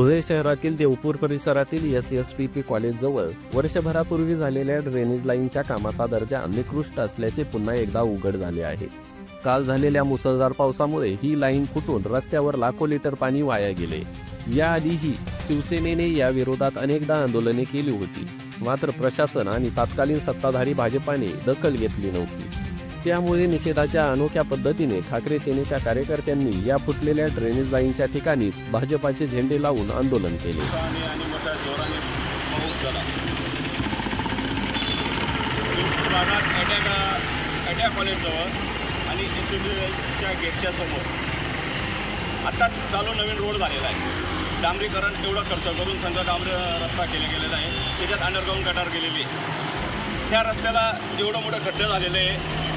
धुळे शहरातील देवपूर परिसरातील SSPP कॉलेजजवळ वर्षभरापूर्वी झालेल्या ड्रेनेज लाईनच्या कामाचा दर्जा निकृष्ट असल्याचे पुन्हा एकदा उघड झाले आहे। काल झालेल्या मुसळधार पावसामुळे ही लाईन फुटून रस्त्यावर लाखो लिटर पाणी वाया गेले। याआधीही शिवसेनेने या विरोधात अनेकदा आंदोलने केली होती, मात्र प्रशासन आणि तत्कालीन सत्ताधारी भाजपाने दखल घेतली नव्हती। त्यामुळे निषेधाच्या अनोख्या पद्धतीने ठाकरे सेनेच्या कार्यकर्त्यांनी या फुटलेल्या ड्रेनेज लाईनच्या ठिकाणीच भाजपाचे झेंडे लावून आंदोलन केले। आणि SSPPच्या गेटच्या समोर आता चालू नवीन रोड झालेला आहे। डांबरीकरण एवढा खर्च करून संघ डांबरी रस्ता केला गेलेला आहे, त्याच्यात अंडरग्राऊंड गटार गेलेली आहे। त्या रस्त्याला एवढं मोठं खड्डे झालेले आहे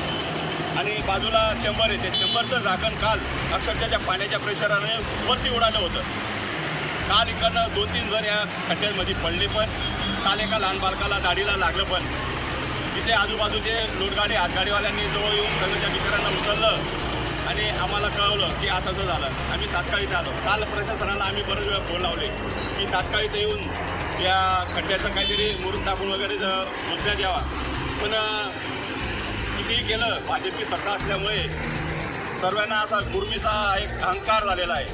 आणि बाजूला चेंबर आहे, ते चेंबरचं झाकण काल अक्षरशः त्या पाण्याच्या प्रेशराने वरती उडालं होतं। काल इकडनं 2-3 जण या खड्ड्यांमध्ये पडले, पण काल एका लहान बालकाला दाढीला लागलं। पण तिथे आजूबाजूचे लोटगाडी हातगाडीवाल्यांनी जवळ येऊन सगळ्या बिचाऱ्यांना उचललं आणि आम्हाला कळवलं की असं झालं। आम्ही तात्काळीत आलो। काल प्रशासनाला आम्ही बरेच वेळा फोन लावले की तात्काळीत येऊन या खड्ड्याचं काहीतरी मुरुम टाकून वगैरे मुद्दा द्यावा, पण कितीही केलं भाजपची सत्ता असल्यामुळे सर्वांना असा गुरमीचा एक अहंकार झालेला आहे,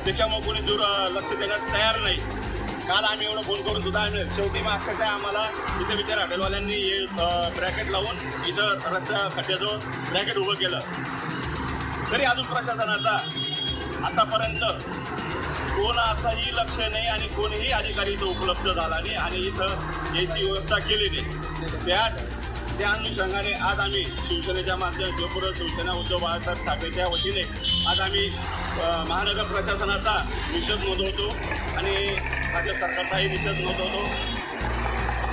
त्याच्यामुळे कोणी दूर लक्ष देण्यास तयार नाही। काल आम्ही एवढं फोन करून सुद्धा शेवटी मग अक्षरशः आम्हाला इथे बिचार हॉटेलवाल्यांनी ब्रॅकेट लावून इथं रस्त्या खड्ड्याचं ब्रॅकेट उभं केलं, तरी अजून प्रशासनाचा आतापर्यंत कोणाचंही लक्ष नाही आणि कोणीही अधिकारी इथं उपलब्ध झाला नाही आणि इथं याची व्यवस्था केली नाही। त्या अनुषंगाने आज आम्ही शिवसेनेच्या माध्यमातून देवपूर शिवसेना उद्धव बाळासाहेब ठाकरेच्या वतीने आज आम्ही महानगर प्रशासनाचा निषेध नोंदवतो आणि राज्य सरकारचाही निषेध नोंदवतो।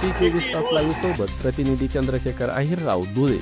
T24 तास लाईव्ह सोबत प्रतिनिधी चंद्रशेखर अहिरराव, धुळे।